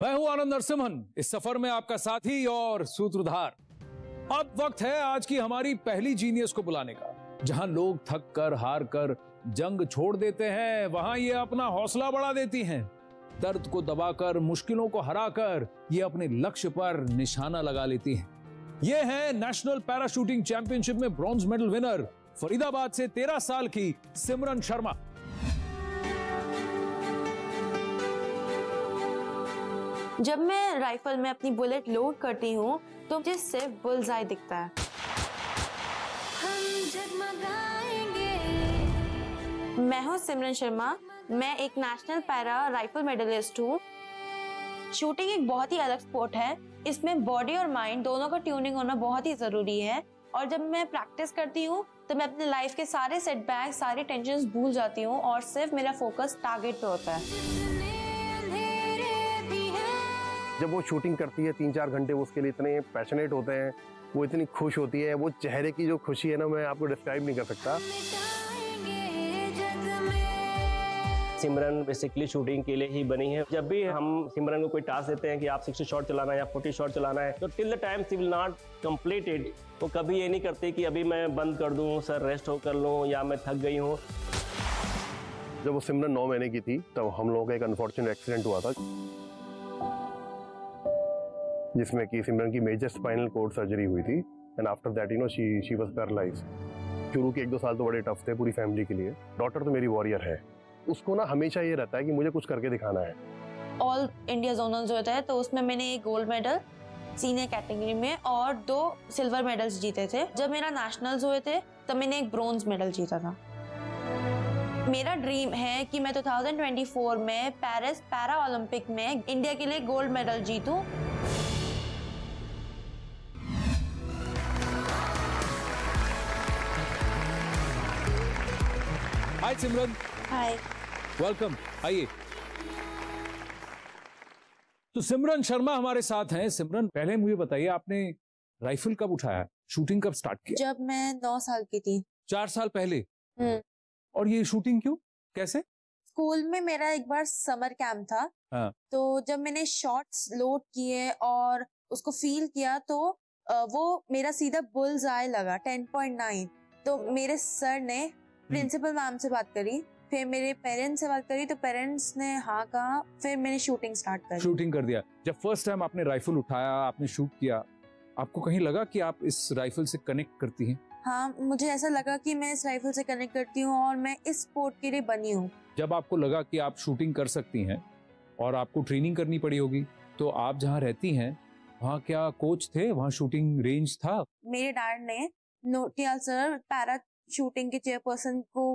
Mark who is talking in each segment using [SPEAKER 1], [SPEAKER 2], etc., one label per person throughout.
[SPEAKER 1] मैं हूं आनंद नरसिम्हन, इस सफर में आपका साथी और सूत्रधार। अब वक्त है आज की हमारी पहली जीनियस को बुलाने का। जहां लोग थक कर हार कर जंग छोड़ देते हैं, वहां ये अपना हौसला बढ़ा देती हैं। दर्द को दबाकर, मुश्किलों को हराकर ये अपने लक्ष्य पर निशाना लगा लेती हैं। ये है नेशनल पैराशूटिंग चैंपियनशिप में ब्रॉन्ज मेडल विनर, फरीदाबाद से 13 साल की सिमरन शर्मा।
[SPEAKER 2] जब मैं राइफल में अपनी बुलेट लोड करती हूँ तो मुझे सिर्फ बुल्सआई दिखता है। हम जगमगाएंगे। मैं हूँ सिमरन शर्मा, मैं एक नेशनल पैरा राइफल मेडलिस्ट हूँ। शूटिंग एक बहुत ही अलग स्पोर्ट है, इसमें बॉडी और माइंड दोनों का ट्यूनिंग होना बहुत ही जरूरी है। और जब मैं प्रैक्टिस करती हूँ तो मैं अपने लाइफ के सारे सेटबैक, सारी टेंशन्स भूल जाती हूँ और सिर्फ मेरा फोकस टारगेट पे होता है।
[SPEAKER 3] जब वो शूटिंग करती है 3-4 घंटे, वो उसके लिए इतने पैशनेट होते हैं, वो इतनी खुश होती है, वो चेहरे की जो खुशी है ना, मैं आपको डिस्क्राइब नहीं कर सकता।
[SPEAKER 4] सिमरन बेसिकली शूटिंग के लिए ही बनी है। जब भी हम सिमरन को कोई टास्क देते हैं कि आप 60 शॉट चलाना है या 40 शॉट चलाना है, तो till the time she will not completed, वो कभी ये नहीं करती कि अभी मैं बंद कर दूं, सर रेस्ट हो कर लूं या मैं थक गई हूं।
[SPEAKER 3] जब वो सिमरन 9 महीने की थी तब हम लोगों का एक अनफॉर्चुनेट एक्सीडेंट हुआ था, जिसमें कि सिमरन की मेजर स्पाइनल कोर्ड सर्जरी हुई थी and after that she was paralysed. शुरू के 1-2 साल तो बड़े टफ थे पूरी फैमिली के लिए। डॉटर तो मेरी वॉरियर है, उसको ना हमेशा ये रहता है कि मुझे कुछ करके दिखाना है।
[SPEAKER 2] ऑल इंडिया जोनल जो होता है तो उसमें मैंने एक गोल्ड मेडल सीनियर कैटेगरी में और 2 सिल्वर मेडल्स जीते थे। जब मेरा नेशनल्स हुए थे तब मैंने एक ब्रोंज मेडल जीता था। मेरा ड्रीम है कि मैं 2024 में पेरिस पैरा ओलंपिक में इंडिया के लिए गोल्ड मेडल जीतूं।
[SPEAKER 1] हाय सिमरन।
[SPEAKER 2] हाय।
[SPEAKER 1] वेलकम, आइए। तो सिमरन शर्मा हमारे साथ हैं। सिमरन, पहले मुझे बताइए, आपने राइफल कब उठाया, शूटिंग कब स्टार्ट किया?
[SPEAKER 2] जब मैं 9 साल की थी।
[SPEAKER 1] 4 साल पहले। और ये शूटिंग क्यों, कैसे?
[SPEAKER 2] स्कूल में मेरा एक बार समर कैंप था।
[SPEAKER 1] हाँ।
[SPEAKER 2] तो जब मैंने शॉट्स लोड किए और उसको फील किया तो वो मेरा सीधा बुल्सआई लगा 10.9। तो मेरे सर ने प्रिंसिपल मैम से बात करी, फिर मेरे पेरेंट्स से बात करी तो पेरेंट्स ने हाँ कहा, फिर मैंने शूटिंग स्टार्ट कर
[SPEAKER 1] शूटिंग कर दिया। जब फर्स्ट टाइम आपने राइफल उठाया, आपने शूट किया, आपको कहीं लगा कि आप इस राइफल से कनेक्ट करती हैं?
[SPEAKER 2] हाँ, मुझे ऐसा लगा कि मैं इस राइफल से कनेक्ट करती हूँ और मैं इस स्पोर्ट के लिए बनी हूँ।
[SPEAKER 1] जब आपको लगा कि आप शूटिंग कर सकती हैं और आपको ट्रेनिंग करनी पड़ी होगी, तो आप जहाँ रहती हैं वहाँ क्या कोच थे, वहाँ शूटिंग रेंज था?
[SPEAKER 2] मेरे डैड ने नोटियाल सर पैरा शूटिंग के चेयरपर्सन को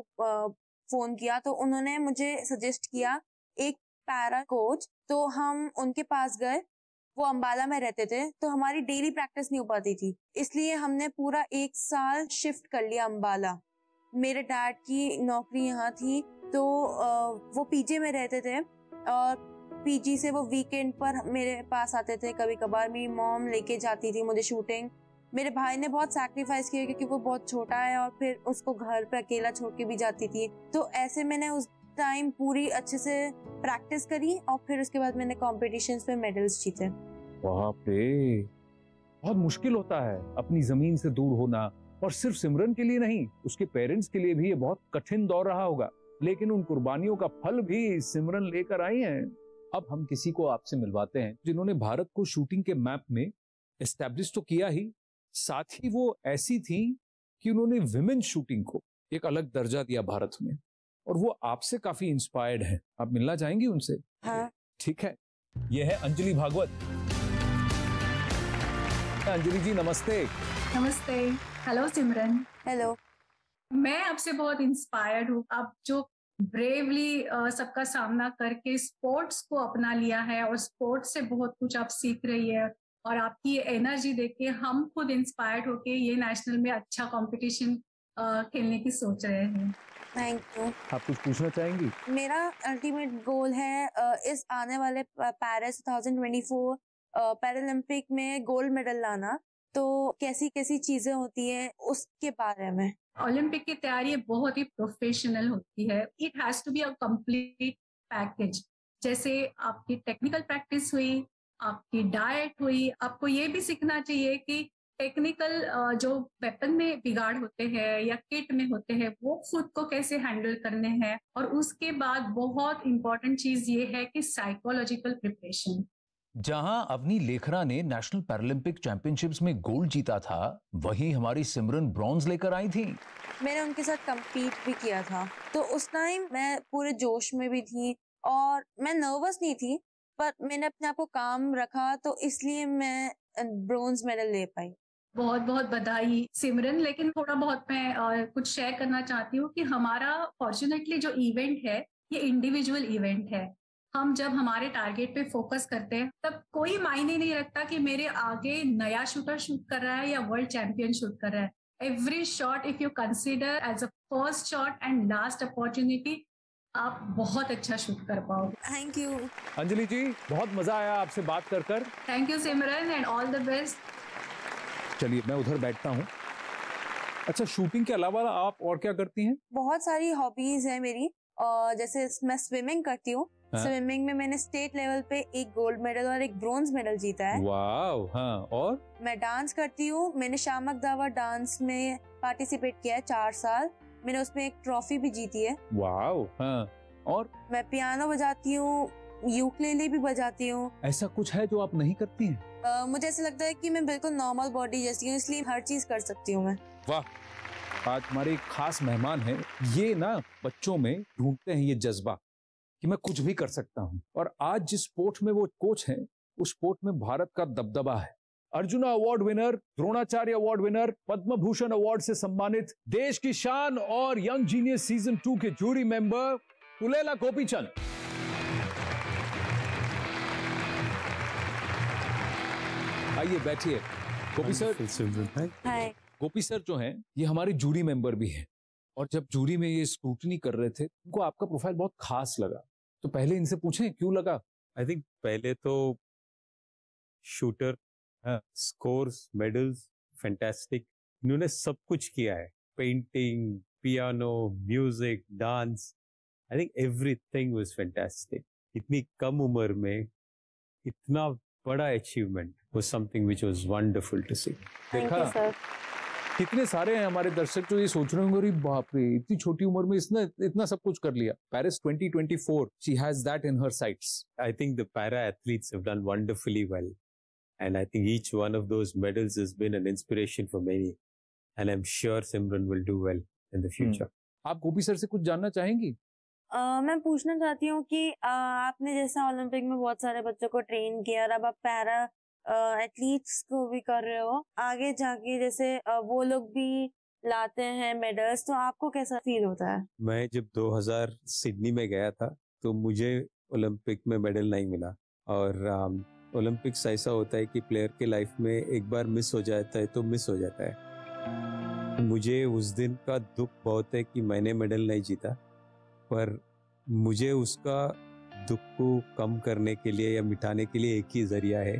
[SPEAKER 2] फोन किया तो उन्होंने मुझे सजेस्ट किया एक पैरा कोच। तो हम उनके पास गए, वो अंबाला में रहते थे, तो हमारी डेली प्रैक्टिस नहीं हो पाती थी, इसलिए हमने पूरा 1 साल शिफ्ट कर लिया अंबाला। मेरे डैड की नौकरी यहाँ थी तो वो पीजी में रहते थे और पीजी से वो वीकेंड पर मेरे पास आते थे। कभी कभार मेरी मॉम लेके जाती थी मुझे शूटिंग। मेरे भाई ने बहुत सैक्रिफाइस किया क्योंकि वो बहुत छोटा है और फिर उसको घर पे अकेला छोड़ के भी जाती थी। तो ऐसे मैंने उस टाइम पूरी अच्छे से प्रैक्टिस करी और फिर उसके बाद मैंने कॉम्पिटिशन्स में मेडल्स जीते।
[SPEAKER 1] बाप रे, बहुत मुश्किल होता है अपनी जमीन से दूर होना, और सिर्फ सिमरन के लिए नहीं, उसके पेरेंट्स के लिए भी ये बहुत कठिन दौर रहा होगा, लेकिन उन कुर्बानियों का फल भी सिमरन लेकर आई हैं। अब हम किसी को आपसे मिलवाते हैं जिन्होंने भारत को शूटिंग के मैप में एस्टैब्लिश तो किया ही, साथ ही वो ऐसी थी कि उन्होंने विमेन शूटिंग को एक अलग दर्जा दिया भारत में, और वो आपसे काफी इंस्पायर्ड हैं। आप मिलना चाहेंगी उनसे?
[SPEAKER 2] हाँ।
[SPEAKER 1] ठीक है, ये है अंजलि भागवत। अंजलि जी नमस्ते।
[SPEAKER 5] नमस्ते। हेलो सिमरन।
[SPEAKER 2] हेलो।
[SPEAKER 5] मैं आपसे बहुत इंस्पायर्ड हूँ। आप जो ब्रेवली सबका सामना करके स्पोर्ट्स को अपना लिया है और स्पोर्ट्स से बहुत कुछ आप सीख रही है, और आपकी एनर्जी देख के हम खुद इंस्पायर्ड होके ये नेशनल में अच्छा कंपटीशन खेलने की सोच रहे हैं।
[SPEAKER 2] Thank you.
[SPEAKER 1] आप कुछ पूछना चाहेंगी?
[SPEAKER 2] मेरा अल्टीमेट गोल है इस आने वाले पेरिस 2024 पैरालंपिक में गोल्ड मेडल लाना। तो कैसी कैसी चीजें होती हैं उसके बारे में।
[SPEAKER 5] ओलंपिक की तैयारी बहुत ही प्रोफेशनल होती है। It has to be a complete package. जैसे आपकी टेक्निकल प्रैक्टिस हुई, आपकी डाइट हुई, आपको ये भी सीखना चाहिए कि टेक्निकल जो वेपन में बिगाड़ होते हैं या किट में होते हैं वो खुद को कैसे हैंडल करने हैं। और उसके बाद बहुत इंपॉर्टेंट चीज ये है कि साइकोलॉजिकल प्रिपरेशन।
[SPEAKER 1] जहां अवनी लेखरा ने नेशनल पैरालंपिक चैंपियनशिप्स में गोल्ड जीता था, वहीं हमारी सिमरन ब्रॉन्ज लेकर आई थी।
[SPEAKER 2] मैंने उनके साथ compete भी किया था, तो उस टाइम मैं पूरे जोश में भी थी और मैं नर्वस नहीं थी, पर मैंने अपने आप को काम रखा, तो इसलिए मैं ब्रॉन्ज मेडल ले पाई।
[SPEAKER 5] बहुत बहुत बधाई सिमरन। लेकिन थोड़ा बहुत मैं कुछ शेयर करना चाहती हूँ कि हमारा फॉर्चुनेटली जो इवेंट है ये इंडिविजुअल इवेंट है। हम जब हमारे टारगेट पे फोकस करते हैं तब कोई मायने नहीं रखता कि मेरे आगे नया शूटर शूट कर रहा है या वर्ल्ड चैंपियन शूट कर रहा है। Every shot if you consider as a first shot and last opportunity, आप बहुत अच्छा शूट कर पाओगे।
[SPEAKER 2] थैंक यू
[SPEAKER 1] अंजलि जी, बहुत मजा आया आपसे बात कर।
[SPEAKER 5] Thank you Simran and all the best.
[SPEAKER 1] चलिए मैं उधर बैठता हूँ। अच्छा, शूटिंग के अलावा आप और क्या करती हैं?
[SPEAKER 2] बहुत सारी हॉबीज है मेरी, जैसे मैं स्विमिंग करती हूँ। स्विमिंग में मैंने स्टेट लेवल पे एक गोल्ड मेडल और एक ब्रोंज मेडल जीता है।
[SPEAKER 1] वाव, हाँ। और
[SPEAKER 2] मैं डांस करती हूँ, मैंने शामक दावा डांस में पार्टिसिपेट किया है 4 साल, मैंने उसमें एक ट्रॉफी भी जीती है।
[SPEAKER 1] वाव, हाँ। और
[SPEAKER 2] मैं पियानो बजाती हूँ, यूकेलेले भी बजाती हूँ।
[SPEAKER 1] ऐसा कुछ है जो आप नहीं करती हैं?
[SPEAKER 2] मुझे ऐसा लगता है कि मैं बिल्कुल नॉर्मल बॉडी जैसी हूँ, इसलिए हर चीज कर सकती हूँ मैं।
[SPEAKER 1] वाह, आज हमारे एक खास मेहमान हैं। ये ना बच्चों में ढूंढते हैं ये जज्बा कि मैं कुछ भी कर सकता हूँ, और आज जिस स्पोर्ट में वो कोच हैं, उस स्पोर्ट में भारत का दबदबा है। Arjuna award winner, Dronacharya award winner, Padma Bhushan award से सम्मानित, देश की शान और यंग जीनियस सीजन 2 के जूरी मेंबर पुलेला गोपीचंद। आइए बैठिए। गोपी सर,
[SPEAKER 2] हाय।
[SPEAKER 1] गोपी सर जो हैं ये हमारे जूरी मेंबर भी हैं, और जब जूरी में ये स्क्रूटनी कर रहे थे उनको आपका प्रोफाइल बहुत खास लगा, तो पहले इनसे पूछें क्यों लगा?
[SPEAKER 6] आई थिंक पहले तो शूटर, स्कोर्स, मेडल्स, फैंटास्टिक, इन्होंने सब कुछ किया है। Painting, piano, music, dance, I think everything was fantastic. इतनी कम उम्र में इतना बड़ा achievement was something which was wonderful to see.
[SPEAKER 1] देखा कितने सारे हैं हमारे दर्शक जो ये सोच रहे होंगे, अरे बाप रे, इतनी छोटी उम्र में इसने इतना सब कुछ कर लिया। Paris 2024, she has that in her sights.
[SPEAKER 6] I think the para athletes have done wonderfully well, and I think each one of those medals has been an inspiration for many, and I'm sure Simran will do well in the future.
[SPEAKER 1] आप गोपी sir से कुछ जानना चाहेंगी?
[SPEAKER 2] मैं पूछना चाहती हूँ कि आपने जैसा ओलंपिक में बहुत सारे बच्चों को ट्रेन किया और अब आप पैरा एथलीट्स को भी कर रहे हो, आगे जाके जैसे वो लोग भी लाते हैं मेडल्स, तो आपको कैसा फील होता है?
[SPEAKER 6] मैं जब 2000 सिडनी में गया था तो मुझे ओलंपिक में मेडल नहीं मिला, और ओलंपिक्स ऐसा होता है कि प्लेयर के लाइफ में एक बार मिस हो जाता है तो मिस हो जाता है। मुझे उस दिन का दुख बहुत है कि मैंने मेडल नहीं जीता, पर मुझे उसका दुख को कम करने के लिए या मिटाने के लिए एक ही जरिया है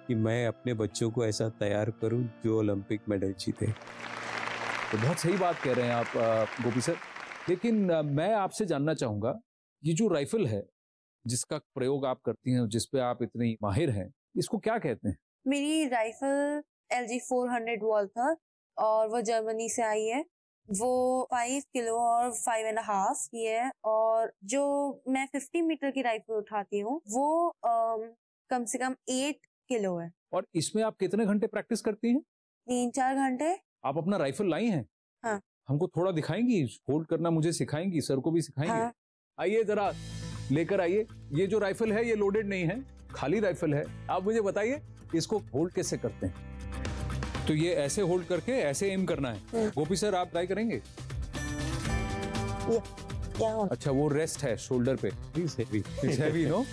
[SPEAKER 6] कि मैं अपने बच्चों को ऐसा तैयार करूं जो ओलंपिक मेडल जीते।
[SPEAKER 1] तो बहुत सही बात कह रहे हैं आप गोपी सर, लेकिन मैं आपसे जानना चाहूंगा, ये जो राइफल है जिसका प्रयोग आप करती हैं, जिस पे आप इतनी माहिर हैं, इसको क्या कहते हैं?
[SPEAKER 2] मेरी राइफल LG 400 वॉल्थर और वो जर्मनी से आई है। वो 5 किलो और 5.5 की है, और जो मैं 50 मीटर की राइफल उठाती हूँ वो कम से कम 8 किलो है।
[SPEAKER 1] और इसमें आप कितने घंटे प्रैक्टिस करती हैं?
[SPEAKER 2] 3-4 घंटे।
[SPEAKER 1] आप अपना राइफल लाई हैं?
[SPEAKER 2] हाँ।
[SPEAKER 1] हमको थोड़ा दिखाएंगी, होल्ड करना मुझे सिखाएंगी, सर को भी सिखाएंगे?
[SPEAKER 2] हाँ।
[SPEAKER 1] आइए जरा लेकर आइए। ये जो राइफल है ये लोडेड नहीं है, खाली राइफल है। आप मुझे बताइए इसको होल्ड कैसे करते हैं? तो ये ऐसे होल्ड करके ऐसे एम करना है। गोपी सर आप ट्राई करेंगे? अच्छा, वो रेस्ट है शोल्डर पे। It's heavy, no?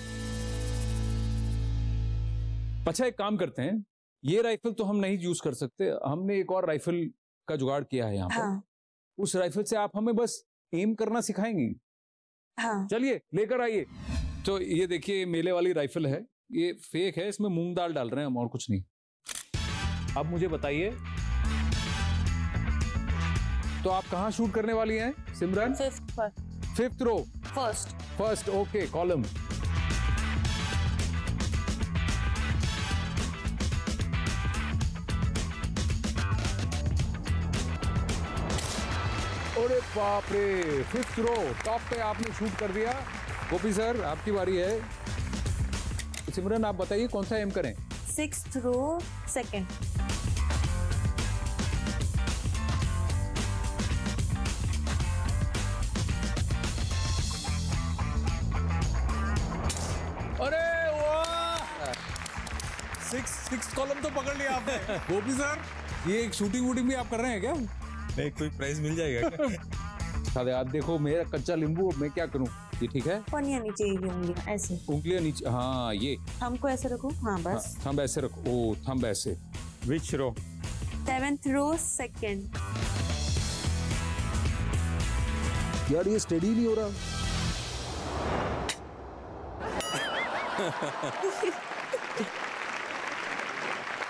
[SPEAKER 1] अच्छा, एक काम करते हैं, ये राइफल तो हम नहीं यूज कर सकते, हमने एक और राइफल का जुगाड़ किया है यहाँ पर।
[SPEAKER 2] हाँ।
[SPEAKER 1] उस राइफल से आप हमें बस एम करना सिखाएंगी?
[SPEAKER 2] हाँ।
[SPEAKER 1] चलिए लेकर आइए। तो ये देखिए मेले वाली राइफल है, ये फेक है, इसमें मूंग दाल डाल रहे हैं हम और कुछ नहीं। अब मुझे बताइए, तो आप कहाँ शूट करने वाली हैं Simran?
[SPEAKER 2] 5th
[SPEAKER 1] fifth row.
[SPEAKER 2] First.
[SPEAKER 1] First, okay, column. अरे बाप रे, 5th रो टॉप पे आपने शूट कर दिया। गोपी सर आपकी बारी है। सिमरन आप बताइए कौन सा एम करें?
[SPEAKER 2] 6th row second.
[SPEAKER 1] अरे वाह,
[SPEAKER 6] 6 कॉलम तो पकड़ लिया आपने। गोपी सर, ये एक शूटिंग वूटिंग भी आप कर रहे हैं क्या? नहीं, कोई प्राइज मिल जाएगा क्या?
[SPEAKER 1] अरे आप देखो मेरा कच्चा नींबू, मैं क्या करूं? ये ठीक है?
[SPEAKER 2] उंगलियां नीचे, ये उंगलियां ऐसे,
[SPEAKER 1] उंगलियां नीचे, हाँ ये
[SPEAKER 2] थंब को ऐसे रखो, हाँ बस।
[SPEAKER 1] थंब ऐसे रखो। ओ थंब ऐसे।
[SPEAKER 6] Which row?
[SPEAKER 2] 7th row second.
[SPEAKER 1] यार ये स्टडी नहीं हो रहा।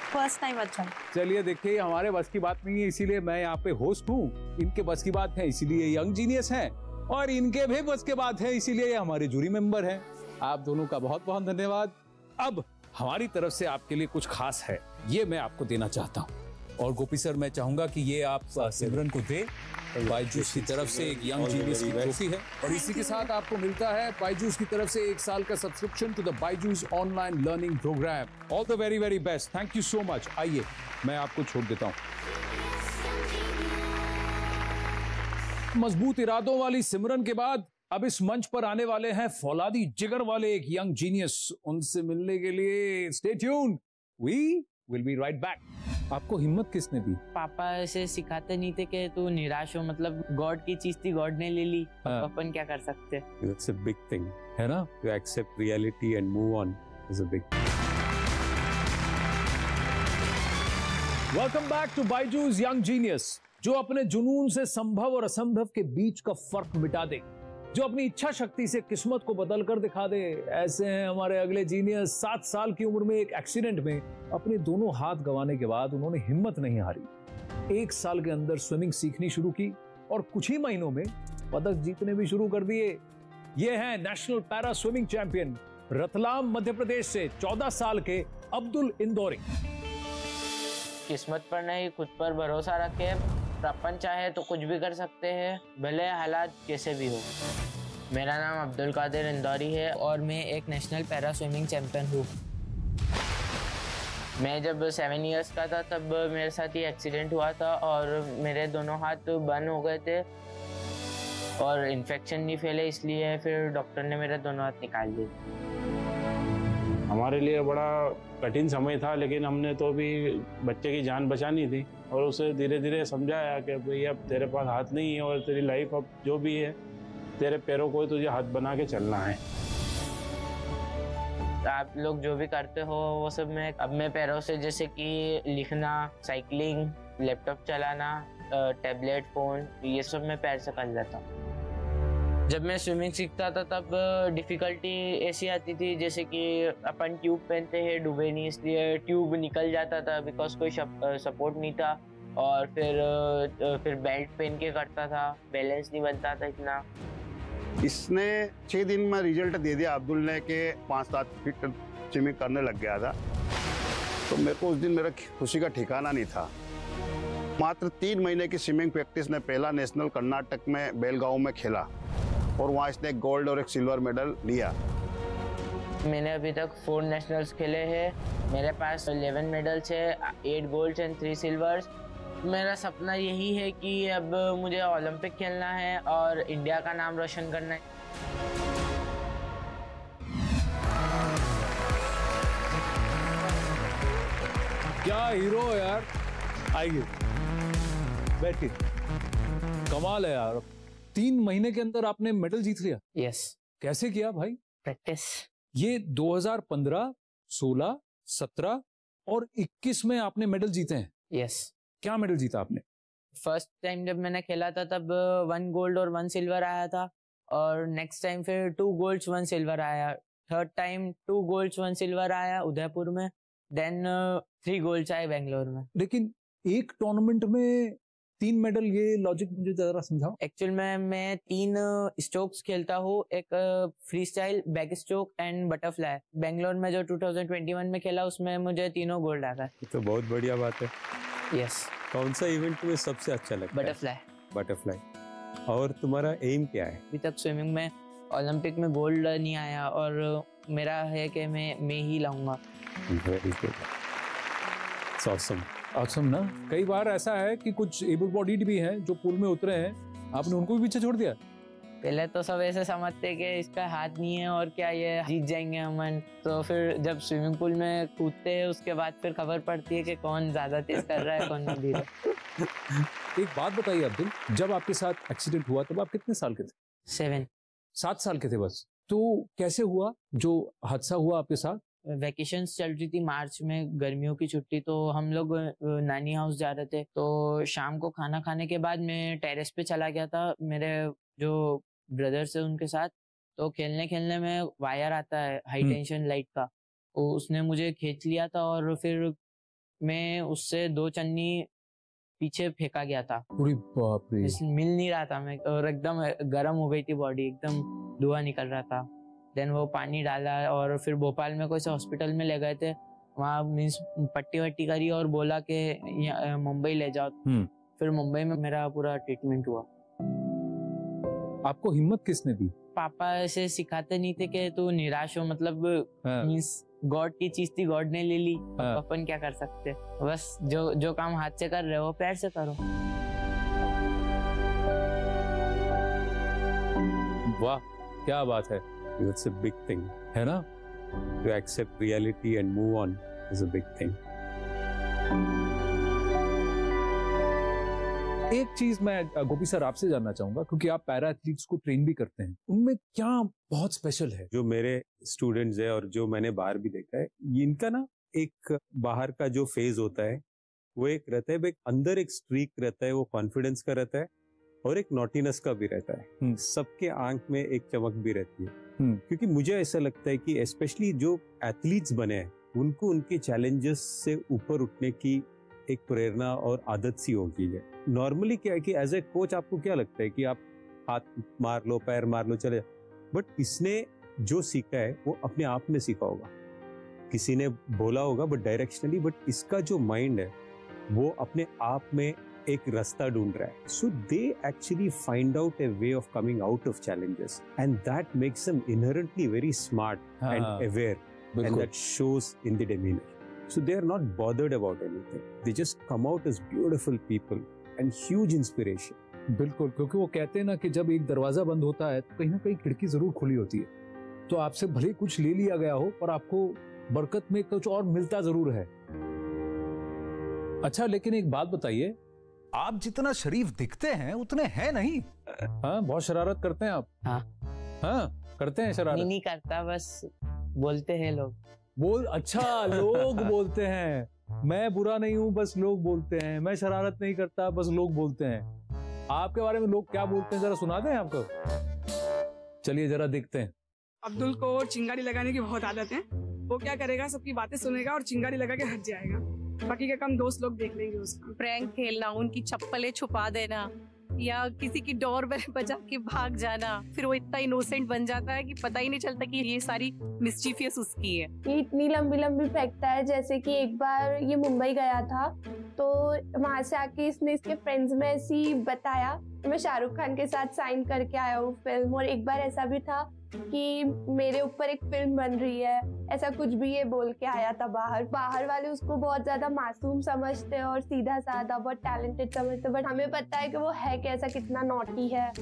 [SPEAKER 2] फर्स्ट टाइम अच्छा।
[SPEAKER 1] चलिए देखिए, हमारे बस की बात नहीं है, इसीलिए मैं यहाँ पे होस्ट हूँ। इनके बस की बात है, इसीलिए यंग जीनियस हैं, और इनके भी बस के बात है, इसीलिए ये हमारे जूरी मेंबर हैं। आप दोनों का बहुत बहुत धन्यवाद। अब हमारी तरफ से आपके लिए कुछ खास है, ये मैं आपको देना चाहता हूँ। और गोपी सर, मैं चाहूंगा कि ये आप सिमरन को दे। बायजूस की तरफ से एक यंग जीनियस की ट्रॉफी है, और इसी के साथ आपको मिलता है बायजूस की तरफ से 1 साल का subscription to the Byju's online learning program. All the very very best, thank you so much. आइए मैं आपको छोड़ देता हूँ। मजबूत इरादों वाली सिमरन के बाद अब इस मंच पर आने वाले हैं फौलादी जिगर वाले एक यंग जीनियस। उनसे मिलने के लिए stay tuned, we will be right back. आपको हिम्मत किसने दी?
[SPEAKER 7] पापा ऐसे सिखाते नहीं थे कि तू निराश हो, मतलब गॉड की चीज थी, गॉड ने ले ली, अपन क्या कर सकते?
[SPEAKER 6] It's a big thing,
[SPEAKER 1] है ना?
[SPEAKER 6] to accept reality and move on is a big thing.
[SPEAKER 1] Welcome back to Byju's young genius, जो अपने जुनून से संभव और असंभव के बीच का फर्क मिटा दे, जो अपनी इच्छा शक्ति से किस्मत को बदल कर दिखा दे। ऐसे हैं हमारे अगले जीनियस। 7 साल की उम्र में एक एक्सीडेंट में अपने दोनों हाथ गंवाने के बाद उन्होंने हिम्मत नहीं हारी। 1 साल के अंदर स्विमिंग सीखनी शुरू की और कुछ ही महीनों में पदक जीतने भी शुरू कर दिए। ये हैं national para swimming champion, Ratlam Madhya Pradesh से 14 साल के अब्दुल इंदौरी।
[SPEAKER 7] किस्मत पर नहीं, खुद पर भरोसा रखे, अपन चाहे तो कुछ भी कर सकते हैं, भले हालात कैसे भी हो। मेरा नाम अब्दुल कादिर इंदौरी है और मैं एक नेशनल पैरा स्विमिंग चैंपियन हूँ। मैं जब 7 इयर्स का था तब मेरे साथ ये एक्सीडेंट हुआ था और मेरे दोनों हाथ बंद हो गए थे और इन्फेक्शन नहीं फैले, इसलिए फिर डॉक्टर ने मेरे दोनों हाथ निकाल दिए।
[SPEAKER 8] हमारे लिए बड़ा कठिन समय था, लेकिन हमने तो भी बच्चे की जान बचानी थी और उसे धीरे धीरे समझाया कि भाई अब तेरे पास हाथ नहीं है और तेरी लाइफ अब जो भी है तेरे पैरों को तुझे हाथ बना के चलना है।
[SPEAKER 7] आप लोग जो भी करते हो वो सब मैं अब मैं पैरों से, जैसे कि लिखना, साइकिलिंग, लैपटॉप चलाना, टैबलेट, फोन, ये सब मैं पैर से कर लेता हूँ। जब मैं स्विमिंग सीखता था तब डिफ़िकल्टी ऐसी आती थी जैसे कि अपन ट्यूब पहनते हैं, डूबे नहीं, इसलिए ट्यूब निकल जाता था बिकॉज कोई सपोर्ट नहीं था, और फिर बेल्ट पहन के करता था, बैलेंस नहीं बनता था इतना।
[SPEAKER 9] इसने 6 दिन में रिजल्ट दे दिया अब्दुल ने कि 5-7 फीट स्विमिंग करने लग गया था। तो मेरे को उस दिन मेरा खुशी का ठिकाना नहीं था। मात्र 3 महीने की स्विमिंग प्रैक्टिस ने पहला नेशनल कर्नाटक में बेलगांव में खेला और वहाँ इसने एक गोल्ड और एक सिल्वर मेडल लिया।
[SPEAKER 7] मैंने अभी तक 4 नेशनल्स खेले हैं, मेरे पास 11 मेडल्स है, 8 गोल्ड्स एंड 3 सिल्वर्स। मेरा सपना यही है कि अब मुझे ओलंपिक खेलना है और इंडिया का नाम रोशन करना है।
[SPEAKER 1] क्या हीरो है यार। आइए बैठिए, कमाल है यार। 3 महीने के अंदर आपने मेडल जीत लिया।
[SPEAKER 7] यस।
[SPEAKER 1] कैसे किया भाई?
[SPEAKER 7] प्रैक्टिस।
[SPEAKER 1] ये 2015, 16, 17 और 21 में आपने मेडल जीते हैं।
[SPEAKER 7] यस।
[SPEAKER 1] क्या मेडल जीता आपने?
[SPEAKER 7] फर्स्ट टाइम जब मैंने खेला था तब 1 गोल्ड और 1 सिल्वर आया था, और नेक्स्ट टाइम फिर 2 गोल्ड्स 1 सिल्वर आया। थर्ड टाइम 2 गोल्ड्स 1 सिल्वर आया उदयपुर में, देन 3 गोल्ड्स आए बेंगलोर में।
[SPEAKER 1] लेकिन एक टूर्नामेंट में 3 मेडल, ये लॉजिक मुझे जरा समझाओ।
[SPEAKER 7] एक्चुअल में मैं 3 स्ट्रोक्स खेलता हूँ, एक free style, back stroke and butterfly. Bangalore में जो 2021 में खेला उसमें मुझे तीनों गोल्ड आ गए।
[SPEAKER 6] तो बहुत बढ़िया बात है।
[SPEAKER 7] यस।
[SPEAKER 6] कौन सा इवेंट तुम्हें सबसे अच्छा लगता है?
[SPEAKER 7] बटरफ्लाई।
[SPEAKER 6] बटरफ्लाई। और तुम्हारा एम क्या है?
[SPEAKER 7] अभी तक स्विमिंग में ओलंपिक में गोल्ड नहीं आया और मेरा है कि मैं ही लाऊंगा।
[SPEAKER 6] Very good, awesome.
[SPEAKER 1] ऑसम ना। कई बार ऐसा है कि कुछ एबल बॉडीड भी हैं जो पूल में उतरे हैं, आपने उनको भी पीछे छोड़ दिया?
[SPEAKER 7] पहले तो सब ऐसे समझते कि इसका हाथ नहीं है और क्या ये जीत जाएंगे हमन, तो फिर जब स्विमिंग पूल में कूदते हैं उसके बाद फिर खबर पड़ती है कि कौन ज्यादा तेज कर रहा है कौन धीरे।
[SPEAKER 1] एक बात बताइए अब्दुल, जब आपके साथ एक्सीडेंट हुआ तब आप कितने साल के थे?
[SPEAKER 7] 7
[SPEAKER 1] साल के थे बस। तो कैसे हुआ जो हादसा हुआ आपके साथ?
[SPEAKER 7] वैकेशंस चल रही थी मार्च में, गर्मियों की छुट्टी, तो हम लोग नानी हाउस जा रहे थे। तो शाम को खाना खाने के बाद मैं टेरेस पे चला गया था मेरे जो ब्रदर्स है उनके साथ। तो खेलने खेलने में वायर आता है हाई टेंशन लाइट का, तो उसने मुझे खींच लिया था और फिर मैं उससे 2 चन्नी पीछे फेंका गया था।
[SPEAKER 1] पूरी बाप रे।
[SPEAKER 7] मिल नहीं रहा था मैं, और एकदम गर्म हो गई थी बॉडी, एकदम धुआं निकल रहा था। देन वो पानी डाला और फिर भोपाल में कोई से हॉस्पिटल में ले गए थे, वहाँ मीन्स पट्टी वट्टी करी और बोला कि मुंबई ले जाओ। फिर मुंबई में मेरा पूरा ट्रीटमेंट हुआ।
[SPEAKER 1] आपको हिम्मत किसने दी?
[SPEAKER 7] पापा ऐसे सिखाते नहीं थे कि तू निराश हो, मतलब मीन्स गॉड की चीज थी, गॉड ने ले ली, अपन क्या कर सकते, बस जो काम हाथ से कर रहे हो पैर से करो।
[SPEAKER 1] वाह क्या बात है।
[SPEAKER 6] It's a big thing,
[SPEAKER 1] है ना?
[SPEAKER 6] To accept reality and move on is a big thing.
[SPEAKER 1] एक चीज मैं गोपी सर आपसे जानना चाहूंगा, क्योंकि आप पैरा एथलीट्स को ट्रेन भी करते हैं, उनमें क्या बहुत स्पेशल है?
[SPEAKER 6] जो मेरे स्टूडेंट्स है और जो मैंने बाहर भी देखा है, इनका ना एक बाहर का जो फेज होता है वो एक रहता है, एक अंदर एक स्ट्रीक रहता है, वो कॉन्फिडेंस का रहता है और एक नॉटीनेस का भी रहता है। सबके आंख में एक चमक भी रहती है। क्योंकि मुझे ऐसा लगता है कि स्पेशली जो एथलीट्स बने हैं उनको उनके चैलेंजेस से ऊपर उठने की एक प्रेरणा और आदत सी होगी है। नॉर्मली क्या है कि एज ए कोच आपको क्या लगता है कि आप हाथ मार लो, पैर मार लो, चले, बट इसने जो सीखा है वो अपने आप में सीखा होगा, किसी ने बोला होगा बट डायरेक्शनली, बट इसका जो माइंड है वो अपने आप में एक रास्ता ढूंढ रहा है। So they actually find out a way of coming out of challenges and that makes them inherently very smart and aware and that shows in the demeanour. So they are not bothered about anything. They just come out as beautiful people and huge inspiration.
[SPEAKER 1] बिल्कुल, क्योंकि वो कहते हैं ना कि जब एक दरवाजा बंद होता है तो कहीं ना कहीं खिड़की जरूर खुली होती है। तो आपसे भले कुछ ले लिया गया हो पर आपको बरकत में कुछ और मिलता जरूर है। अच्छा, लेकिन एक बात बताइए, आप जितना शरीफ दिखते हैं उतने हैं नहीं। हाँ, बहुत शरारत करते हैं आप। हाँ करते हैं शरारत?
[SPEAKER 7] नहीं करता, बस बोलते हैं लोग।
[SPEAKER 1] अच्छा, लोग बोलते हैं। मैं बुरा नहीं हूं, बस लोग बोलते हैं। मैं शरारत नहीं करता, बस लोग बोलते हैं। आपके बारे में लोग क्या बोलते हैं जरा सुना दें आपको। चलिए जरा देखते हैं।
[SPEAKER 10] अब्दुल को चिंगारी लगाने की बहुत आदत है। वो क्या करेगा, सबकी बातें सुनेगा और चिंगारी लगा के हट जाएगा। बाकी का काम दोस्त लोग देख लेंगे उसका।
[SPEAKER 11] प्रैंक खेलना, उनकी चप्पलें छुपा देना या किसी की डोर बेल बजा के भाग जाना, फिर वो इतना इनोसेंट बन जाता है कि पता ही नहीं चलता कि ये सारी मिस्चीफियस उसकी है।
[SPEAKER 2] ये इतनी लंबी लंबी फेंकता है, जैसे कि एक बार ये मुंबई गया था तो वहां से आके इसने इसके फ्रेंड्स में ऐसी बताया मैं शाहरुख खान के साथ साइन करके आया हूँ फिल्म। और एक बार ऐसा भी था कि मेरे ऊपर एक फिल्म बन रही है, ऐसा कुछ भी ये बोल के आया था बाहर वाले उसको बहुत ज्यादा मासूम समझते हैं और सीधा साधा बहुत टैलेंटेड समझते, बट हमें पता है कि वो है कैसा, कितना नॉटी है।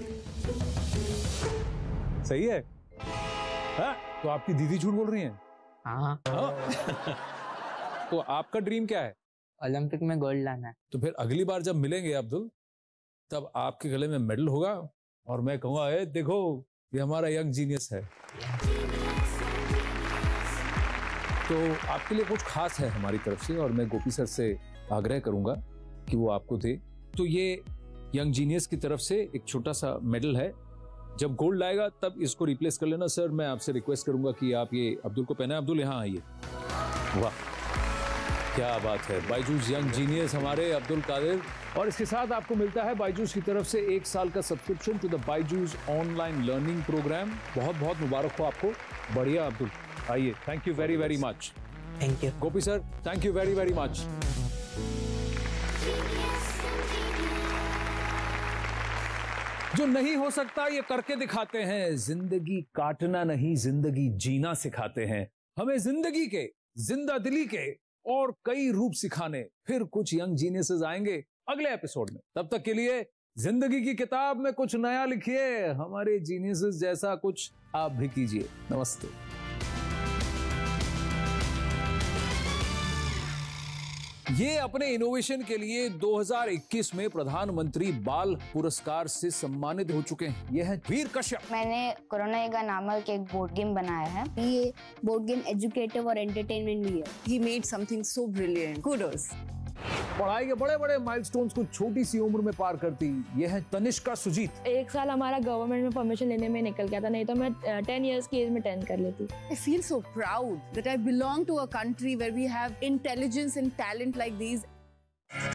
[SPEAKER 1] सही है। हाँ? तो आपकी दीदी झूठ बोल रही हैं?
[SPEAKER 7] हाँ।
[SPEAKER 1] तो आपका ड्रीम क्या है?
[SPEAKER 7] ओलंपिक में गोल्ड लाना है।
[SPEAKER 1] तो फिर अगली बार जब मिलेंगे अब्दुल, तब आपके गले में मेडल होगा और मैं कहूँगा ए देखो ये हमारा यंग जीनियस है। तो आपके लिए कुछ खास है हमारी तरफ से और मैं गोपी सर से आग्रह करूंगा कि वो आपको दे। तो ये यंग जीनियस की तरफ से एक छोटा सा मेडल है। जब गोल्ड लाएगा तब इसको रिप्लेस कर लेना। सर मैं आपसे रिक्वेस्ट करूंगा कि आप ये अब्दुल को पहनाएं। अब्दुल यहाँ आइए। वाह क्या बात है, बायजूस यंग जीनियस हमारे अब्दुल कादिर। और इसके साथ आपको मिलता है बायजूस की तरफ से 1 साल का subscription to the Byju's online learning program. बहुत बहुत मुबारक हो आपको। बढ़िया अब्दुल, आइए। Thank you very very much.
[SPEAKER 7] Thank you
[SPEAKER 1] Gopi sir, thank you very very much. जो नहीं हो सकता ये करके दिखाते हैं। जिंदगी काटना नहीं, जिंदगी जीना सिखाते हैं। हमें जिंदगी के, जिंदा दिली के और कई रूप सिखाने फिर कुछ यंग जीनियसेस आएंगे अगले एपिसोड में। तब तक के लिए जिंदगी की किताब में कुछ नया लिखिए, हमारे जीनियसेस जैसा कुछ आप भी कीजिए। नमस्ते। ये अपने इनोवेशन के लिए 2021 में प्रधानमंत्री बाल पुरस्कार से सम्मानित हो चुके हैं। ये है वीर कश्यप।
[SPEAKER 12] मैंने कोरोना एगा नामक एक बोर्ड गेम बनाया है। ये बोर्ड गेम एजुकेटिव और एंटरटेनमेंट भी है।
[SPEAKER 13] He made something so brilliant. Kudos.
[SPEAKER 1] पढ़ाई के बड़े बड़े माइलस्टोन्स को छोटी सी उम्र में पार करती ये है तनिष्का सुजीत।
[SPEAKER 14] एक साल हमारा गवर्नमेंट में परमिशन लेने में निकल गया था, नहीं तो मैं 10 इयर्स की एज में 10 कर लेती।
[SPEAKER 13] I feel so proud that I belong to a country where we have intelligence and talent like these